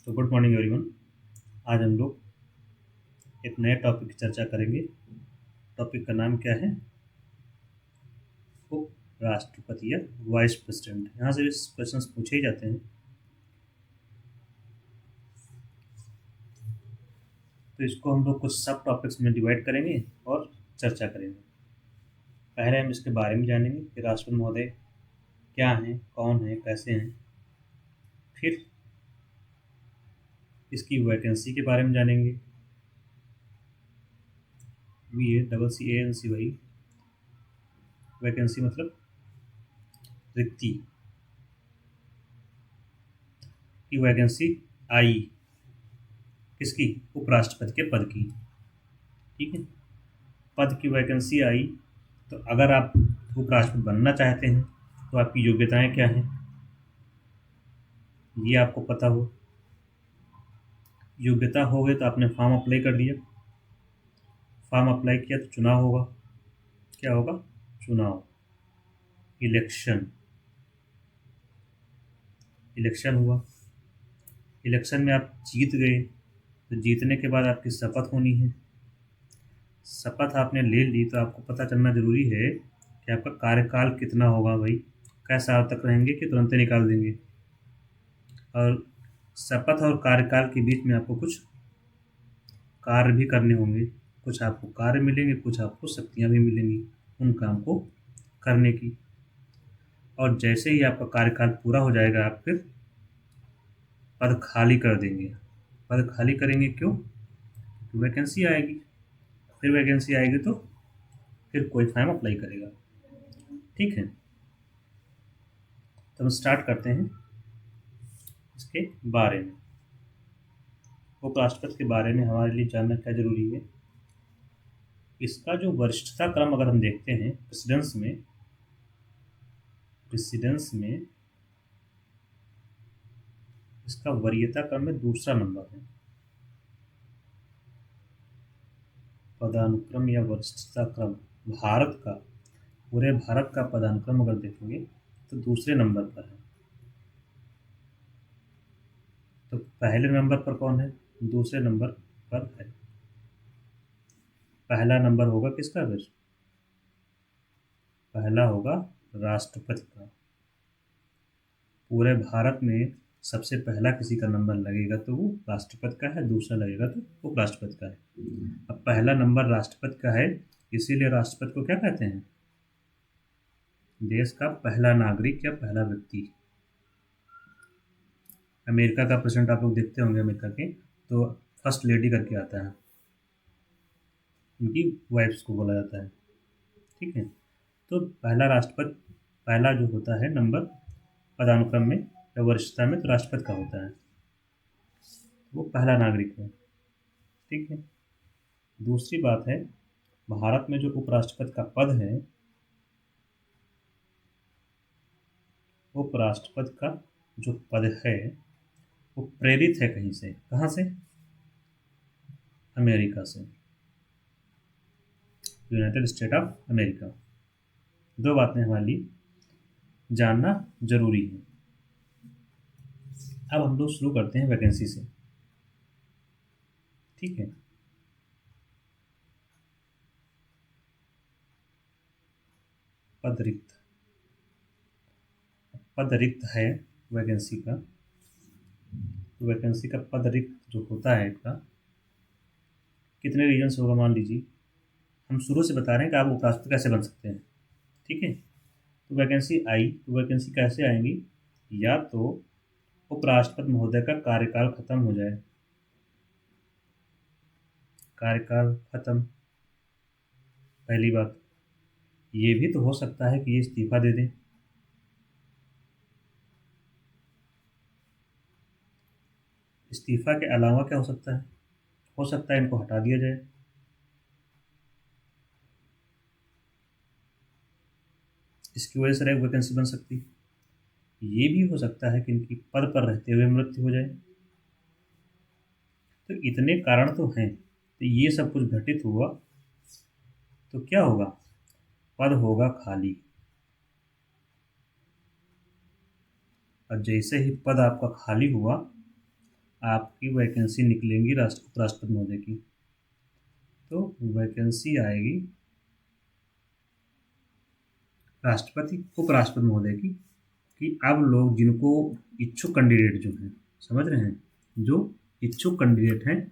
तो good morning everyone. आज हम लोग एक नए टॉपिक की चर्चा करेंगे। टॉपिक का नाम क्या है? उप राष्ट्रपति या वाइस प्रेसिडेंट। यहाँ से क्वेश्चन पूछे ही जाते हैं। तो इसको हम लोग कुछ सब टॉपिक्स में डिवाइड करेंगे और चर्चा करेंगे। पहले हम इसके बारे में जानेंगे कि राष्ट्रपति महोदय क्या हैं, कौन हैं, कैसे हैं। फिर इसकी वैकेंसी के बारे में जानेंगे। VACC वही वैकेंसी मतलब रिक्ति की वैकेंसी आई किसकी? उपराष्ट्रपति के पद की। ठीक है, पद की वैकेंसी आई। तो अगर आप उपराष्ट्रपति बनना चाहते हैं तो आपकी योग्यताएं क्या हैं ये आपको पता हो। योग्यता हो गई तो आपने फॉर्म अप्लाई कर दिया। फॉर्म अप्लाई किया तो चुनाव होगा। क्या होगा? चुनाव, इलेक्शन। इलेक्शन हुआ। इलेक्शन में आप जीत गए तो जीतने के बाद आपकी शपथ होनी है। शपथ आपने ले ली तो आपको पता चलना जरूरी है कि आपका कार्यकाल कितना होगा। भाई कै साल तक रहेंगे कि तुरंत ही निकाल देंगे। और शपथ और कार्यकाल के बीच में आपको कुछ कार्य भी करने होंगे। कुछ आपको कार्य मिलेंगे, कुछ आपको शक्तियाँ भी मिलेंगी उन काम को करने की। और जैसे ही आपका कार्यकाल पूरा हो जाएगा आप फिर पद खाली कर देंगे। पद खाली करेंगे क्यों? वैकेंसी आएगी। फिर वैकेंसी आएगी तो फिर कोई फॉर्म अप्लाई करेगा। ठीक है, तो हम स्टार्ट करते हैं इसके बारे में। उपराष्ट्रपति के बारे में हमारे लिए जानना क्या जरूरी है? इसका जो वरिष्ठता क्रम अगर हम देखते हैं प्रेसिडेंस में इसका वरीयता क्रम में दूसरा नंबर है। पदानुक्रम या वरिष्ठता क्रम भारत का, पूरे भारत का पदानुक्रम अगर देखेंगे तो दूसरे नंबर पर है। तो पहले नंबर पर कौन है? दूसरे नंबर पर है। पहला नंबर होगा किसका? फिर पहला होगा राष्ट्रपति का। पूरे भारत में सबसे पहला किसी का नंबर लगेगा तो वो राष्ट्रपति का है, दूसरा लगेगा तो उपराष्ट्रपति का है। अब पहला नंबर राष्ट्रपति का है, इसीलिए राष्ट्रपति को क्या कहते हैं? देश का पहला नागरिक या पहला व्यक्ति। अमेरिका का प्रेसिडेंट आप लोग देखते होंगे, अमेरिका के तो फर्स्ट लेडी करके आता है, उनकी वाइफ्स को बोला जाता है। ठीक है, तो पहला राष्ट्रपति, पहला जो होता है नंबर पदानुक्रम में या वरिष्ठता में तो राष्ट्रपति का होता है, वो पहला नागरिक है। ठीक है, दूसरी बात है भारत में जो उपराष्ट्रपति का पद है, उपराष्ट्रपति का जो पद है वो प्रेरित है कहीं से। कहाँ से? अमेरिका से, यूनाइटेड स्टेट ऑफ अमेरिका। दो बातें हमारे लिए जानना जरूरी है। अब हम लोग शुरू करते हैं वैकेंसी से। ठीक है, पद रिक्त, पद रिक्त है वैकेंसी का। तो वैकेंसी का पद रिक्त जो होता है इसका कितने रीजन से होगा? मान लीजिए हम शुरू से बता रहे हैं कि आप उपराष्ट्रपति कैसे बन सकते हैं। ठीक है, तो वैकेंसी आई तो वैकेंसी कैसे आएंगी? या तो उपराष्ट्रपति महोदय का कार्यकाल खत्म हो जाए, कार्यकाल खत्म, पहली बात। ये भी तो हो सकता है कि ये इस्तीफा दे दें। इस्तीफा के अलावा क्या हो सकता है इनको हटा दिया जाए। इसकी वजह से एक वैकेंसी बन सकती है। ये भी हो सकता है कि इनकी पद पर रहते हुए मृत्यु हो जाए। तो इतने कारण तो हैं, तो ये सब कुछ घटित हुआ तो क्या होगा? पद होगा खाली। और जैसे ही पद आपका खाली हुआ आपकी वैकेंसी निकलेंगी उपराष्ट्रपति महोदय की। तो वैकेंसी आएगी राष्ट्रपति उपराष्ट्रपति महोदय की कि अब लोग जिनको इच्छुक कैंडिडेट जो हैं, समझ रहे हैं, जो इच्छुक कैंडिडेट हैं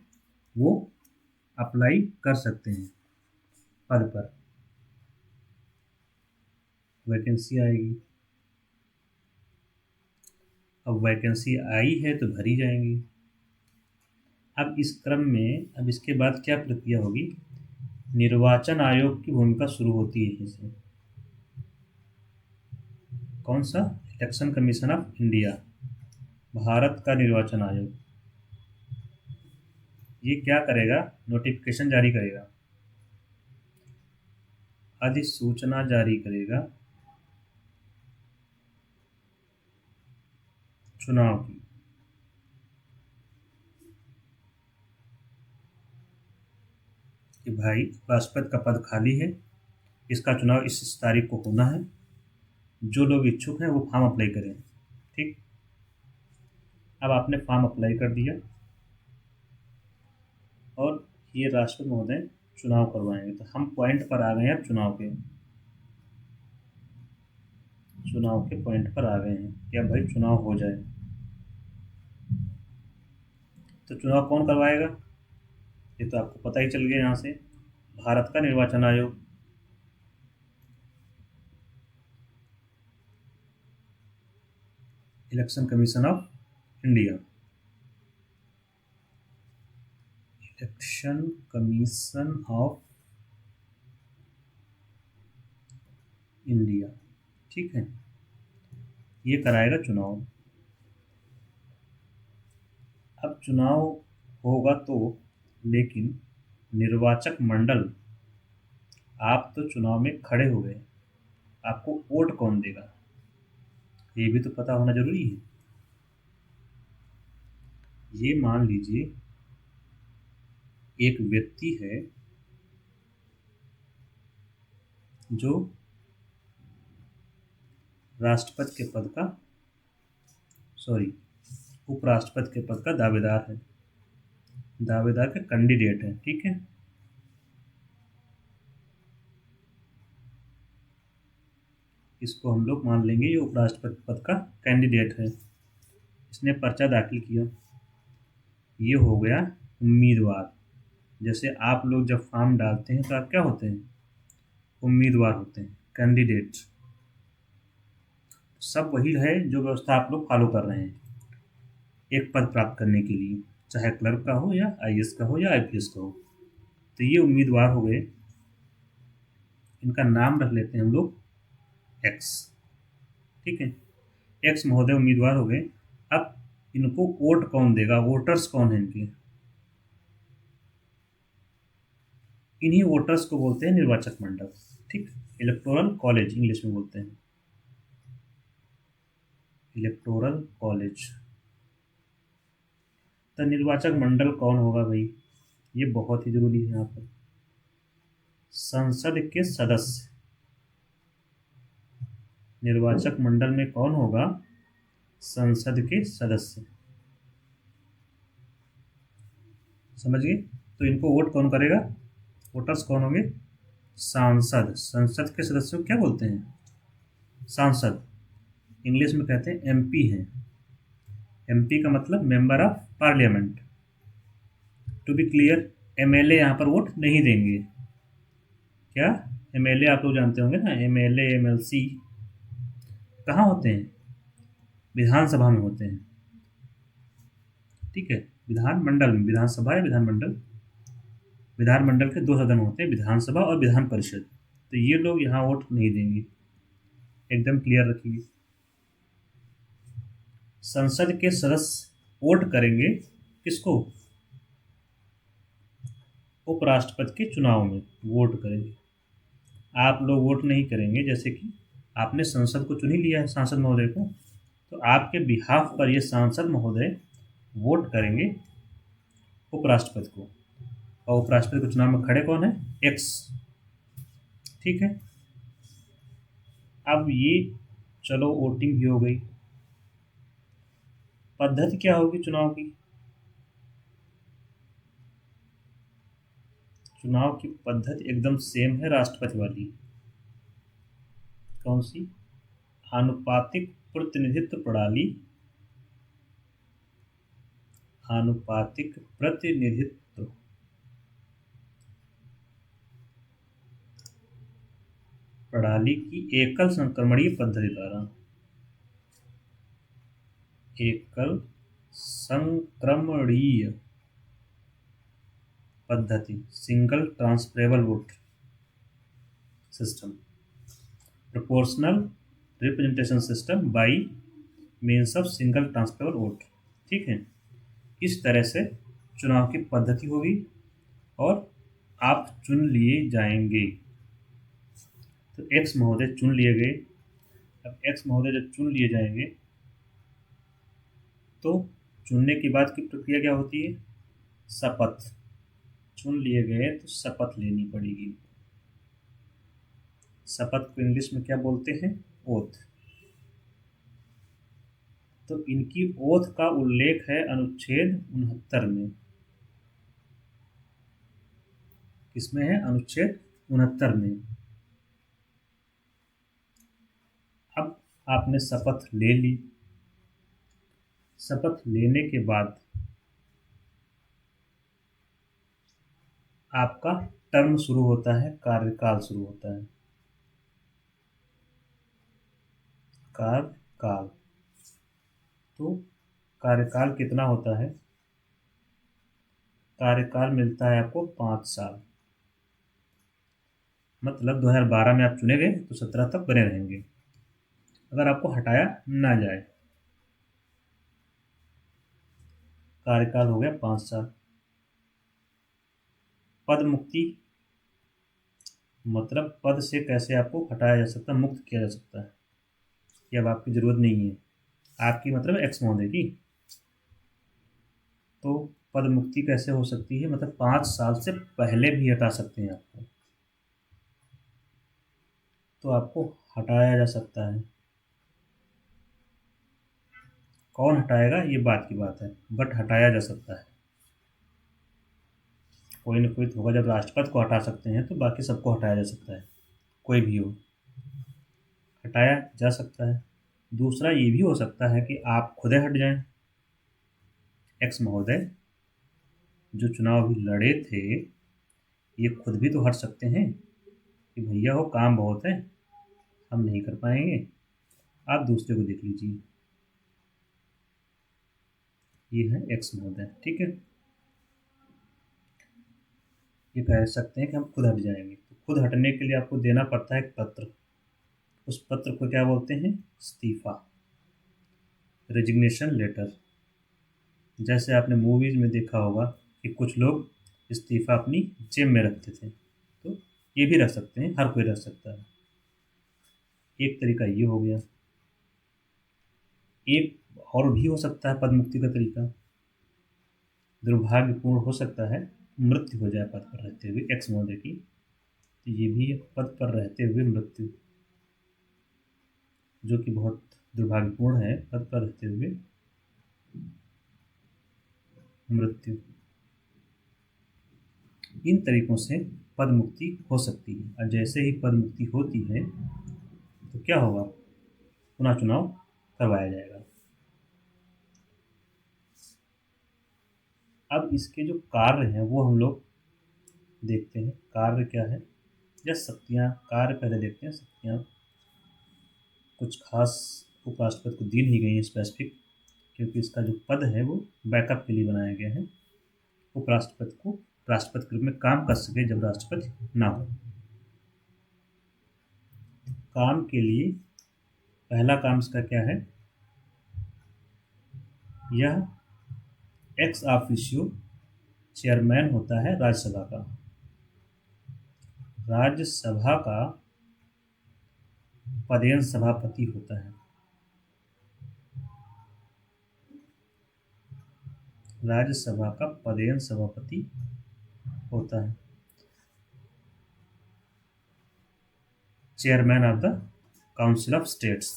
वो अप्लाई कर सकते हैं पद पर। वैकेंसी आएगी, अब वैकेंसी आई है तो भरी जाएंगी। अब इस क्रम में अब इसके बाद क्या प्रक्रिया होगी, निर्वाचन आयोग की भूमिका शुरू होती है यहीं से। कौन सा? Election commission of India, Bharat का निर्वाचन आयोग। ये क्या करेगा, नोटिफिकेशन जारी करेगा, अधिसूचना जारी करेगा चुनाव की। कि भाई राष्ट्रपति का पद खाली है, इसका चुनाव इस तारीख को होना है, जो लोग इच्छुक हैं वो फॉर्म अप्लाई करें। ठीक, अब आपने फॉर्म अप्लाई कर दिया और ये राष्ट्रपति महोदय चुनाव करवाएंगे। तो हम पॉइंट पर आ गए हैं, अब चुनाव के पॉइंट पर आ गए हैं कि अब भाई चुनाव हो जाए। तो चुनाव कौन करवाएगा, ये तो आपको पता ही चल गया यहाँ से, भारत का निर्वाचन आयोग। Election commission of India, election commission of India, ठीक है, ये कराएगा चुनाव। अब चुनाव होगा तो, लेकिन निर्वाचक मंडल, आप तो चुनाव में खड़े हो गए, आपको वोट कौन देगा ये भी तो पता होना जरूरी है। ये मान लीजिए एक व्यक्ति है जो राष्ट्रपति के पद का, सॉरी, उपराष्ट्रपति के पद का दावेदार है, दावेदार का कैंडिडेट है, ठीक है। इसको हम लोग मान लेंगे ये उपराष्ट्रपति पद का कैंडिडेट है। इसने पर्चा दाखिल किया, ये हो गया उम्मीदवार। जैसे आप लोग जब फॉर्म डालते हैं तो आप क्या होते हैं, उम्मीदवार होते हैं, कैंडिडेट। सब वही है जो व्यवस्था आप लोग फॉलो कर रहे हैं एक पद प्राप्त करने के लिए, चाहे क्लर्क का हो या आईएएस का हो या आईपीएस का हो। तो ये उम्मीदवार हो गए, इनका नाम रख लेते हैं हम लोग एक्स, ठीक है। एक्स महोदय उम्मीदवार हो गए। अब इनको वोट कौन देगा, वोटर्स कौन है इनके, इन्हीं वोटर्स को बोलते हैं निर्वाचक मंडल, ठीक। इलेक्टोरल कॉलेज इंग्लिश में बोलते हैं, इलेक्टोरल कॉलेज। तो निर्वाचक मंडल कौन होगा भाई, ये बहुत ही जरूरी है यहाँ पर। संसद के सदस्य, निर्वाचक मंडल में कौन होगा, संसद के सदस्य, समझ गए। तो इनको वोट कौन करेगा, वोटर्स कौन होंगे, सांसद। संसद के सदस्यों को क्या बोलते हैं, सांसद। इंग्लिश में कहते हैं एमपी हैं, एमपी का मतलब member of parliament. To be clear, MLA यहाँ पर वोट नहीं देंगे। क्या, एमएलए आप लोग जानते होंगे ना, एमएलए एमएलसी कहाँ होते हैं, विधानसभा में होते हैं, ठीक है। विधानमंडल में, विधानसभा या विधानमंडल, विधानमंडल के दो सदन होते हैं, विधानसभा और विधान परिषद। तो ये लोग यहाँ वोट नहीं देंगे, एकदम क्लियर रखिए। संसद के सदस्य वोट करेंगे किसको, उपराष्ट्रपति के चुनाव में वोट करेंगे। आप लोग वोट नहीं करेंगे, जैसे कि आपने संसद को चुन ही लिया है, सांसद महोदय को, तो आपके बिहाफ पर ये सांसद महोदय वोट करेंगे उपराष्ट्रपति को। और उपराष्ट्रपति के चुनाव में खड़े कौन है, एक्स, ठीक है। अब ये चलो वोटिंग भी हो गई। पद्धति क्या होगी चुनाव की, चुनाव की पद्धति एकदम सेम है राष्ट्रपति वाली। कौन सी? आनुपातिक प्रतिनिधित्व प्रणाली। आनुपातिक प्रतिनिधित्व प्रणाली की एकल संक्रमणीय पद्धति द्वारा। एकल संक्रमणीय पद्धति, single transferable vote system, proportional representation system by means of single transferable vote. ठीक है, इस तरह से चुनाव की पद्धति होगी और आप चुन लिए जाएंगे। तो एक्स महोदय चुन लिए गए। अब एक्स महोदय जब चुन लिए जाएंगे तो चुनने के बाद की प्रक्रिया क्या होती है? शपथ। चुन लिए गए तो शपथ लेनी पड़ेगी। शपथ को इंग्लिश में क्या बोलते हैं? ओथ। तो इनकी ओथ का उल्लेख है अनुच्छेद 69 में। किसमें है? अनुच्छेद 69 में। अब आपने शपथ ले ली। शपथ लेने के बाद आपका टर्म शुरू होता है, कार्यकाल शुरू होता है। कार्यकाल। तो कार्यकाल कितना होता है? कार्यकाल मिलता है आपको 5 साल। मतलब 2012 में आप चुने गए तो 17 तक बने रहेंगे अगर आपको हटाया ना जाए। कार्यकाल हो गया 5 साल। पद मुक्ति, मतलब पद से कैसे आपको हटाया जा सकता है, मुक्त किया जा सकता है, कि अब आपकी जरूरत नहीं है। आपकी मतलब एक्स महोदय की। तो पद मुक्ति कैसे हो सकती है? मतलब 5 साल से पहले भी हटा सकते हैं आपको। तो आपको हटाया जा सकता है। कौन हटाएगा ये बात की बात है, बट हटाया जा सकता है। कोई ना कोई तो होगा। जब राष्ट्रपति को हटा सकते हैं तो बाकी सबको हटाया जा सकता है, कोई भी हो, हटाया जा सकता है। दूसरा ये भी हो सकता है कि आप खुद हट जाएं। एक्स महोदय जो चुनाव अभी लड़े थे ये खुद भी तो हट सकते हैं कि भैया हो काम बहुत है, हम नहीं कर पाएंगे, आप दूसरे को देख लीजिए। ये है एक्स महोदय। ठीक है, ये कह सकते हैं कि हम खुद हट जाएंगे। तो खुद हटने के लिए आपको देना पड़ता है एक पत्र। उस पत्र को क्या बोलते हैं? इस्तीफा, रेजिग्नेशन लेटर। जैसे आपने मूवीज में देखा होगा कि कुछ लोग इस्तीफा अपनी जेब में रखते थे, तो ये भी रख सकते हैं, हर कोई रख सकता है। एक तरीका ये हो गया। एक और भी हो सकता है पद मुक्ति का तरीका। दुर्भाग्यपूर्ण हो सकता है मृत्यु हो जाए पद पर रहते हुए एक्स महोदय की। तो ये भी एक पद पर रहते हुए मृत्यु, जो कि बहुत दुर्भाग्यपूर्ण है, पद पर रहते हुए मृत्यु। इन तरीकों से पद मुक्ति हो सकती है। और जैसे ही पद मुक्ति होती है तो क्या होगा? पुनः चुनाव करवाया जाएगा। अब इसके जो कार्य हैं वो हम लोग देखते हैं। कार्य क्या है या शक्तियाँ? कार्य पहले देखते हैं। शक्तियाँ कुछ खास उपराष्ट्रपति को दी नहीं गई हैं स्पेसिफिक, क्योंकि इसका जो पद है वो बैकअप के लिए बनाया गया है। उपराष्ट्रपति को राष्ट्रपति के रूप में काम कर सके जब राष्ट्रपति ना हो। काम के लिए पहला काम इसका क्या है? यह एक्स ऑफिशियो चेयरमैन होता है राज्यसभा का। राज्यसभा का पदेन सभापति होता है। राज्यसभा का पदेन सभापति होता है chairman of the council of states.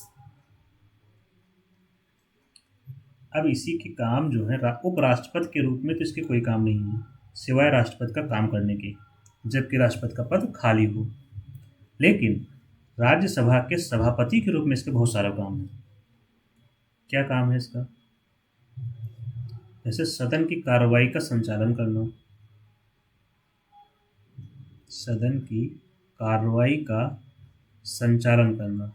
अब इसी के काम जो है उपराष्ट्रपति के रूप में तो इसके कोई काम नहीं है सिवाय राष्ट्रपति का काम करने के। जबकि राष्ट्रपति का पद खाली हो। लेकिन राज्यसभा के सभापति के रूप में इसके बहुत सारा काम है। क्या काम है इसका? जैसे सदन की कार्रवाई का संचालन करना, सदन की कार्रवाई का संचालन करना,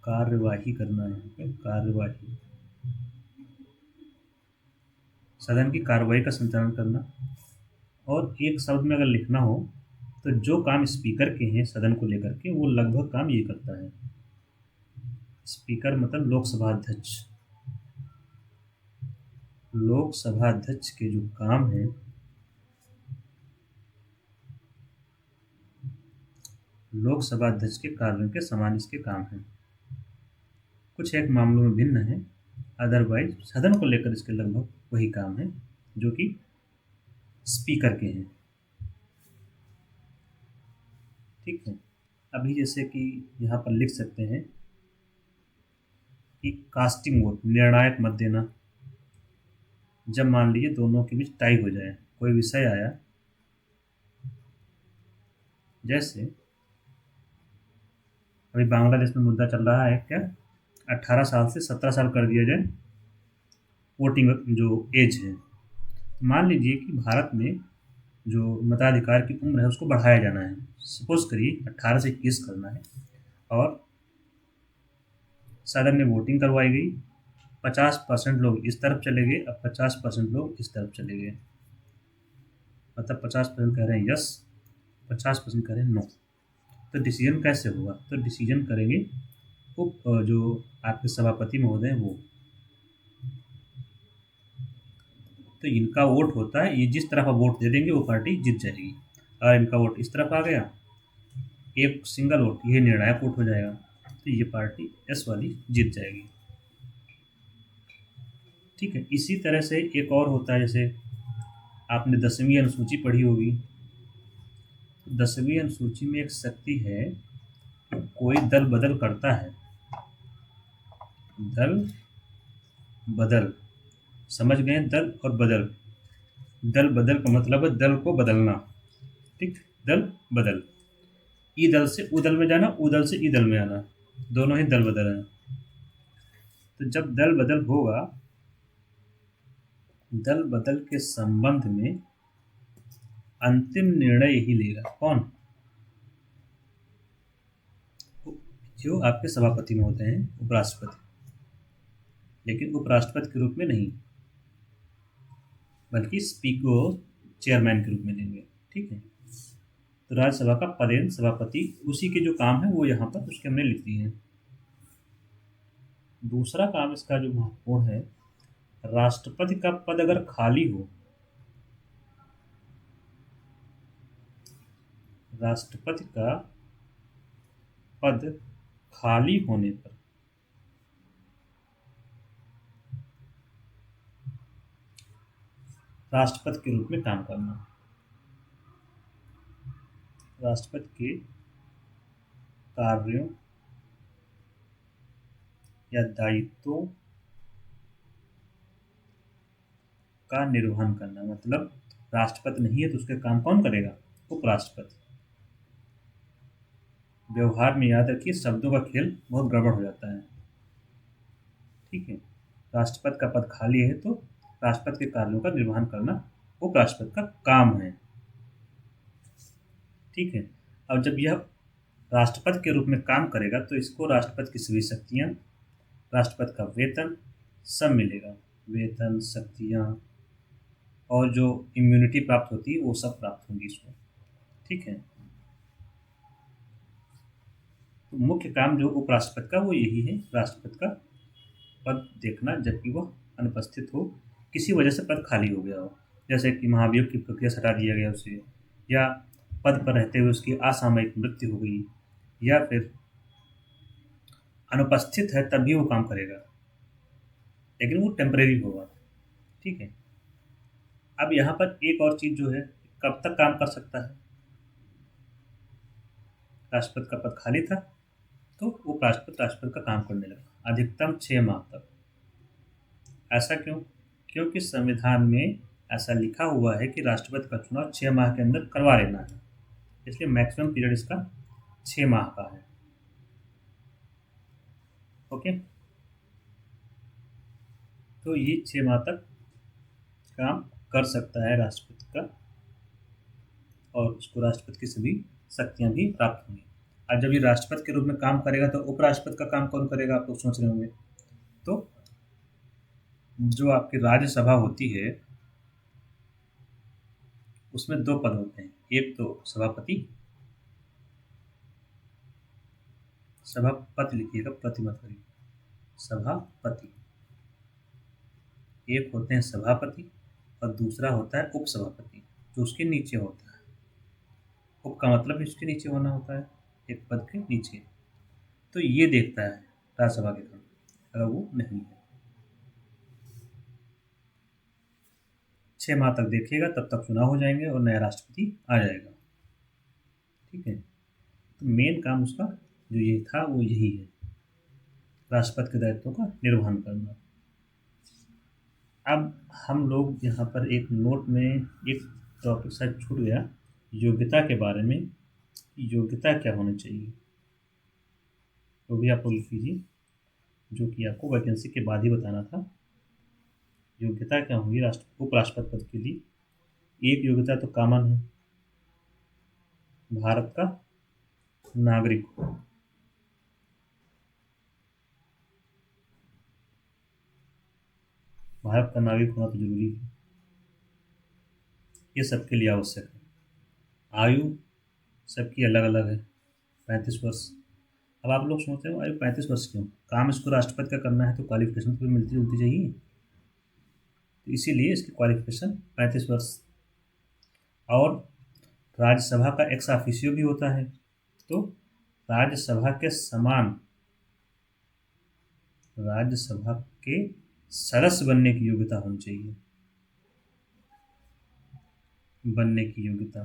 कार्यवाही करना है, कार्यवाही, सदन की कार्रवाई का संचालन करना। और एक शब्द में अगर लिखना हो तो जो काम स्पीकर के हैं सदन को लेकर के, वो लगभग काम ये करता है। स्पीकर मतलब लोकसभा अध्यक्ष। लोकसभा अध्यक्ष के जो काम है, लोकसभा अध्यक्ष के कार्यों के समान इसके काम हैं। कुछ एक मामलों में भिन्न है, अदरवाइज सदन को लेकर इसके लगभग वही काम है जो कि स्पीकर के हैं। ठीक है। अभी जैसे कि यहाँ पर लिख सकते हैं कि कास्टिंग वोट, निर्णायक मत देना। जब मान लीजिए दोनों के बीच टाई हो जाए, कोई विषय आया, जैसे अभी बांग्लादेश में मुद्दा चल रहा है क्या, 18 साल से 17 साल कर दिया जाए वोटिंग जो एज है। मान लीजिए कि भारत में जो मताधिकार की उम्र है उसको बढ़ाया जाना है। सपोज करिए 18 से 21 करना है और सदन में वोटिंग करवाई गई। 50% लोग इस तरफ चले गए, अब 50% लोग इस तरफ चले गए। मतलब 50% कह रहे हैं यस, 50% कह रहे हैं नो। तो डिसीजन कैसे होगा? तो डिसीजन करेंगे जो आपके सभापति महोदय हैं वो। तो इनका वोट होता है, ये जिस तरफ आप वोट दे देंगे वो पार्टी जीत जाएगी। अगर इनका वोट इस तरफ आ गया, एक सिंगल वोट, ये निर्णायक वोट हो जाएगा, तो ये पार्टी एस वाली जीत जाएगी। ठीक है। इसी तरह से एक और होता है, जैसे आपने 10वीं अनुसूची पढ़ी होगी। 10वीं अनुसूची में एक शक्ति है, कोई दल बदल करता है, दल बदल, समझ गए? दल और बदल, दल बदल का मतलब है दल को बदलना। ठीक, दल बदल, ई दल से उ दल में जाना, उ दल से ई दल में आना, दोनों ही दल बदल हैं। तो जब दल बदल होगा, दल बदल के संबंध में अंतिम निर्णय यही लेगा कौन? जो आपके सभापति में होते हैं, उपराष्ट्रपति। लेकिन उपराष्ट्रपति के रूप में नहीं, बल्कि स्पीकर, चेयरमैन के रूप में लेंगे। ठीक है। तो राज्यसभा का पदेन सभापति, उसी के जो काम है वो यहाँ पर उसके हमने लिख दिए हैं। दूसरा काम इसका जो महत्वपूर्ण है, राष्ट्रपति का पद अगर खाली हो, राष्ट्रपति का पद खाली होने पर राष्ट्रपति के रूप में काम करना। राष्ट्रपति के कार्यों या दायित्वों का निर्वहन करना। मतलब राष्ट्रपति नहीं है तो उसके काम कौन करेगा? उपराष्ट्रपति। व्यवहार में याद रखिए, शब्दों का खेल बहुत गड़बड़ हो जाता है। ठीक है। राष्ट्रपति का पद खाली है तो राष्ट्रपति के कार्यों का निर्वहन करना उपराष्ट्रपति का काम है। ठीक है। अब जब यह राष्ट्रपति के रूप में काम करेगा तो इसको राष्ट्रपति की सभी शक्तियाँ, राष्ट्रपति का वेतन सब मिलेगा। वेतन, शक्तियाँ और जो इम्यूनिटी प्राप्त होती है वो सब प्राप्त होंगी इसको। ठीक है। तो मुख्य काम जो उपराष्ट्रपति का वो यही है, राष्ट्रपति का पद देखना जबकि वह अनुपस्थित हो, किसी वजह से पद खाली हो गया हो, जैसे कि महाभियोग की प्रक्रिया से हटा दिया गया उसे, या पद पर रहते हुए उसकी असामयिक मृत्यु हो गई, या फिर अनुपस्थित है तब भी वो काम करेगा, लेकिन वो टेम्परेरी होगा। ठीक है। अब यहाँ पर एक और चीज़ जो है, कब तक काम कर सकता है? राष्ट्रपति का पद खाली था तो उपराष्ट्रपति राष्ट्रपति का काम करने लगा अधिकतम 6 माह तक। ऐसा क्यों? क्योंकि संविधान में ऐसा लिखा हुआ है कि राष्ट्रपति का चुनाव 6 माह के अंदर करवा लेना है, इसलिए मैक्सिमम पीरियड इसका 6 माह का है। ओके, तो ये 6 माह तक काम कर सकता है राष्ट्रपति का, और उसको राष्ट्रपति की सभी शक्तियां भी प्राप्त होंगी। अब जब ये राष्ट्रपति के रूप में काम करेगा तो उपराष्ट्रपति का काम कौन करेगा, आप लोग सोच रहे होंगे। तो जो आपकी राज्यसभा होती है उसमें 2 पद होते हैं, एक तो सभापति, सभापति लिखिएगा, प्रति मत करिए, सभापति। एक होते हैं सभापति और दूसरा होता है उपसभापति, जो उसके नीचे होता है। उप का मतलब इसके नीचे होना होता है, एक पद के नीचे। तो ये देखता है राज्यसभा के काम, अगर वो नहीं है 6 माह तक देखेगा, तब तक चुनाव हो जाएंगे और नया राष्ट्रपति आ जाएगा। ठीक है, तो मेन काम उसका जो ये था वो यही है, राष्ट्रपति के दायित्वों का निर्वहन करना। अब हम लोग यहाँ पर एक नोट में एक टॉपिक शायद छूट गया, योग्यता के बारे में। योग्यता क्या होनी चाहिए वो भी आप लोग लिख लीजिए, जो कि आपको वैकेंसी के बाद ही बताना था। योग्यता क्या होगी उपराष्ट्रपति पद के लिए। एक योग्यता तो कॉमन है, भारत का नागरिक हो। भारत का नागरिक होना तो जरूरी है, ये सबके लिए आवश्यक है। आयु सबकी अलग अलग है, 35 वर्ष। अब आप लोग सोचते हो आयु 35 वर्ष क्यों, काम इसको राष्ट्रपति का करना है तो क्वालिफिकेशन तो मिलती जुलती चाहिए, तो इसीलिए इसकी क्वालिफिकेशन 35 वर्ष। और राज्यसभा का एक्स ऑफिशियो भी होता है, तो राज्यसभा के समान राज्यसभा के सदस्य बनने की योग्यता होनी चाहिए, बनने की योग्यता।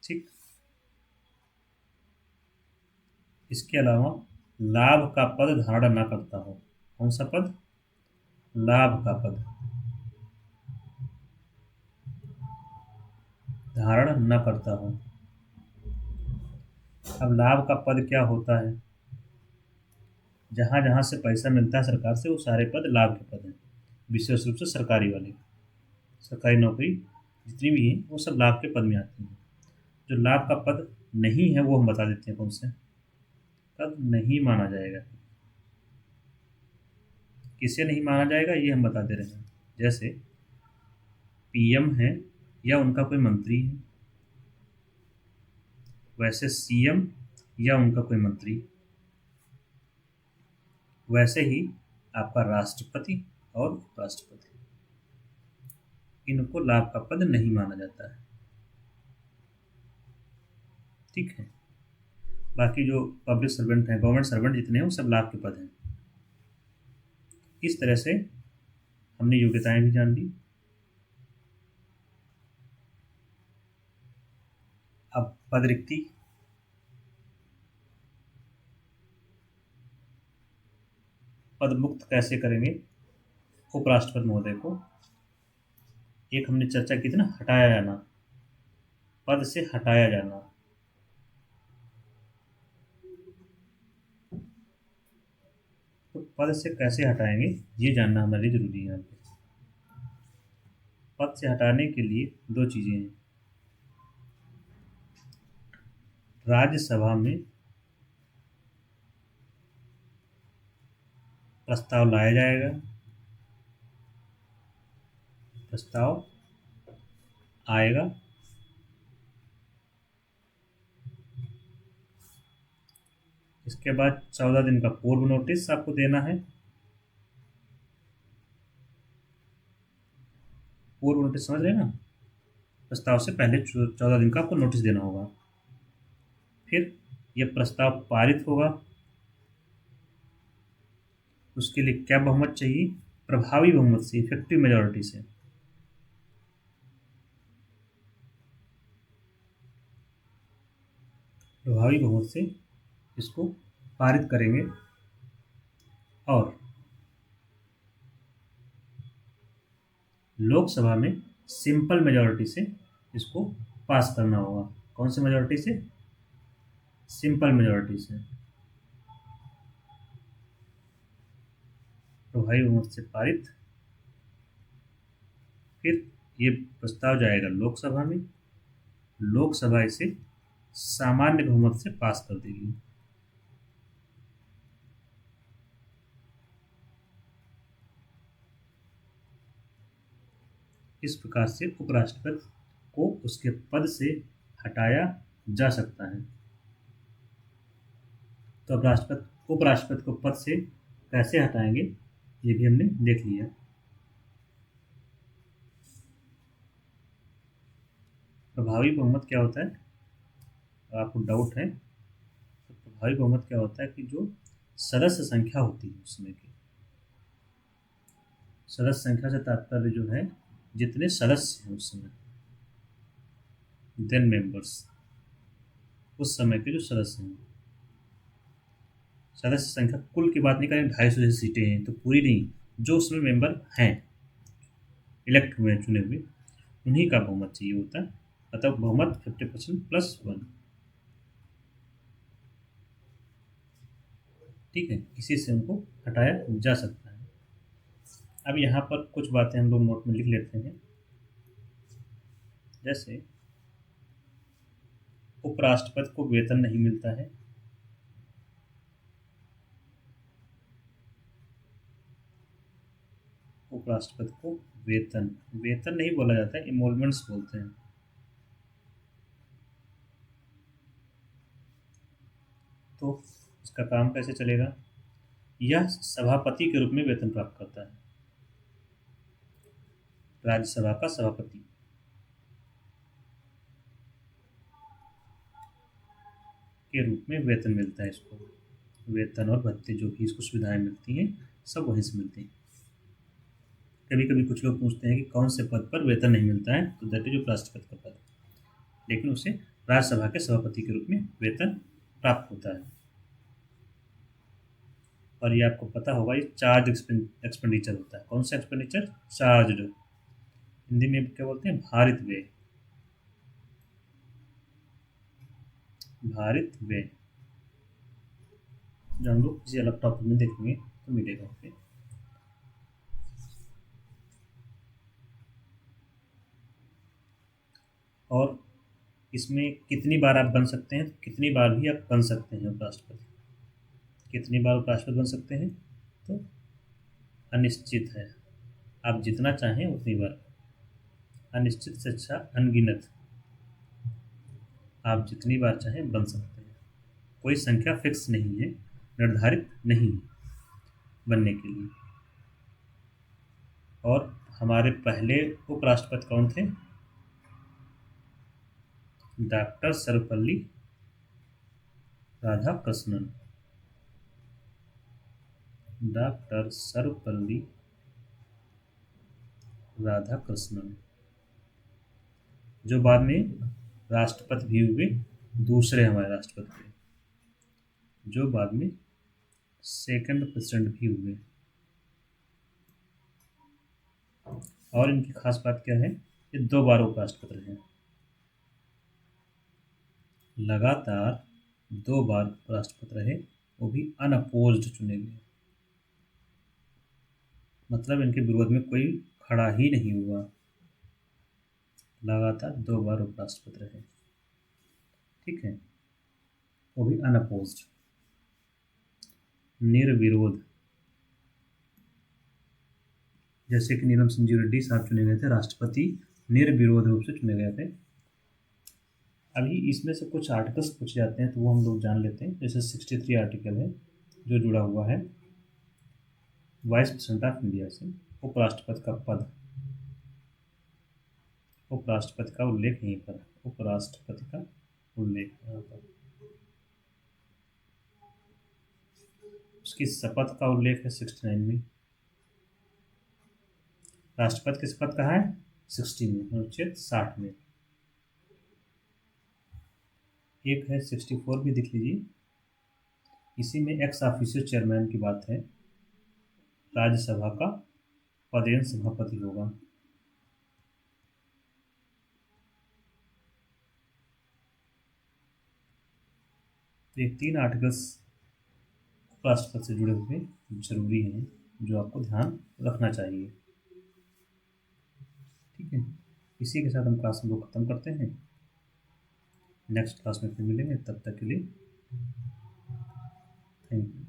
ठीक, इसके अलावा लाभ का पद धारण न करता हो। कौन सा पद, लाभ का पद धारण न करता हो। अब लाभ का पद क्या होता है, जहाँ जहाँ से पैसा मिलता है सरकार से वो सारे पद लाभ के पद हैं, विशेष रूप से सरकारी वाले। सरकारी नौकरी जितनी भी है वो सब लाभ के पद में आती हैं। जो लाभ का पद नहीं है वो हम बता देते हैं कौन से पद नहीं माना जाएगा। किसे नहीं माना जाएगा ये हम बता दे रहे हैं, जैसे पीएम है या उनका कोई मंत्री है, वैसे सीएम या उनका कोई मंत्री, वैसे ही आपका राष्ट्रपति और उपराष्ट्रपति, इनको लाभ का पद नहीं माना जाता है। ठीक है, बाकी जो पब्लिक सर्वेंट हैं, गवर्नमेंट सर्वेंट जितने हैं वो सब लाभ के पद हैं। इस तरह से हमने योग्यताएं भी जान ली। अब पद रिक्ति, पद मुक्त कैसे करेंगे उपराष्ट्रपति महोदय को। एक हमने चर्चा की थी ना, हटाया जाना, पद से हटाया जाना। तो पद से कैसे हटाएंगे ये जानना हमारे लिए जरूरी है। यहाँ पे पद से हटाने के लिए 2 चीजें हैं, राज्यसभा में प्रस्ताव लाया जाएगा, प्रस्ताव आएगा, इसके बाद 14 दिन का पूर्व नोटिस आपको देना है। पूर्व नोटिस समझ रहे हैं ना, प्रस्ताव से पहले 14 दिन का आपको नोटिस देना होगा। फिर यह प्रस्ताव पारित होगा, उसके लिए क्या बहुमत चाहिए, प्रभावी बहुमत से, इफेक्टिव मेजॉरिटी से। प्रभावी बहुमत से इसको पारित करेंगे, और लोकसभा में सिंपल मेजॉरिटी से इसको पास करना होगा। कौन सी मेजॉरिटी से? सिंपल मेजॉरिटी से। प्रभावी बहुमत से पारित। फिर ये प्रस्ताव जाएगा लोकसभा में, लोकसभा इसे सामान्य बहुमत से पास कर देगी। इस प्रकार से उपराष्ट्रपति को उसके पद से हटाया जा सकता है। तो अब उपराष्ट्रपति को पद से कैसे हटाएंगे ये भी हमने देख लिया। प्रभावी बहुमत क्या होता है? अगर आपको डाउट है तो प्रभावी बहुमत क्या होता है कि जो सदस्य संख्या होती है उसमें की सदस्य संख्या से तात्पर्य जो है जितने सदस्य हैं उस समय, देन मेंबर्स, उस समय के जो सदस्य हैं। सदस्य संख्या कुल की बात नहीं करें, 250 जैसी सीटें हैं तो पूरी नहीं, जो उसमें मेंबर हैं इलेक्ट हुए हैं, चुने हुए, उन्हीं का बहुमत चाहिए होता है। अतः बहुमत 50% प्लस 1। ठीक है, इसी से उनको हटाया जा सकता है। अब यहाँ पर कुछ बातें हम लोग नोट में लिख लेते हैं। जैसे उपराष्ट्रपति को वेतन नहीं मिलता है। उपराष्ट्रपति को वेतन वेतन नहीं बोला जाता है, इमोलमेंट्स बोलते हैं। तो इसका काम कैसे चलेगा? यह सभापति के रूप में वेतन प्राप्त करता है। राज्यसभा का सभापति के रूप में वेतन मिलता है इसको। वेतन और भत्ते जो भी इसको सुविधाएं मिलती हैं सब वहीं से मिलती हैं। कभी कभी कुछ लोग पूछते हैं कि कौन से पद पर वेतन नहीं मिलता है, तो दैट इज उपराष्ट्रपति का पद, लेकिन उसे राज्यसभा के सभापति के रूप में वेतन प्राप्त होता है। और ये आपको पता होगा, ये चार्ज एक्सपेंडिचर होता है। कौन सा एक्सपेंडिचर? चार्ज। हिंदी में क्या बोलते हैं? भारित व्यय। भारित व्यय जो हम लोग किसी अलग टॉपिक में देखेंगे तो मिलेगा। ओके, और इसमें कितनी बार आप बन सकते हैं? कितनी बार भी आप बन सकते हैं उपराष्ट्रपति। कितनी बार उपराष्ट्रपति बन सकते हैं? तो अनिश्चित है, आप जितना चाहें उतनी बार। अनिश्चित से अच्छा अनगिनत, आप जितनी बार चाहें बन सकते हैं। कोई संख्या फिक्स नहीं है, निर्धारित नहीं है बनने के लिए। और हमारे पहले उपराष्ट्रपति कौन थे? डॉक्टर सर्वपल्ली राधाकृष्णन। डॉक्टर सर्वपल्ली राधाकृष्णन, जो बाद में राष्ट्रपति भी हुए, दूसरे हमारे राष्ट्रपति थे, जो बाद में सेकंड प्रेसिडेंट भी हुए। और इनकी खास बात क्या है? ये 2 बार उपराष्ट्रपति रहे, लगातार 2 बार उपराष्ट्रपति रहे, वो भी अनअपोज्ड चुने गए। मतलब इनके विरोध में कोई खड़ा ही नहीं हुआ। लगातार 2 बार उपराष्ट्रपति रहे, ठीक है, वो भी अनअपोज्ड, निर्विरोध। जैसे कि नीलम संजीव रेड्डी साहब चुने गए थे राष्ट्रपति, निर्विरोध रूप से चुने गए थे। अभी इसमें से कुछ आर्टिकल्स पूछे जाते हैं तो वो हम लोग जान लेते हैं। जैसे 63 आर्टिकल है जो जुड़ा हुआ है वाइस प्रेसिडेंट ऑफ इंडिया से। उपराष्ट्रपति का पद, उपराष्ट्रपति का उल्लेख यहीं पर, उपराष्ट्रपति का उल्लेख यहाँ पर। उसकी शपथ का उल्लेख है 69 में। राष्ट्रपति की शपथ कहाँ है? 60 में, अनुच्छेद 60 में। एक है 64 भी, देख लीजिए। इसी में एक्स ऑफिशियो चेयरमैन की बात है। राज्यसभा का पदेन सभापति होगा। तो ये 3 आर्टिकल्स राष्ट्रपति से जुड़े हुए जरूरी हैं, जो आपको ध्यान रखना चाहिए। ठीक है, इसी के साथ हम क्लास को ख़त्म करते हैं। नेक्स्ट क्लास में फिर मिलेंगे, तब तक के लिए थैंक यू।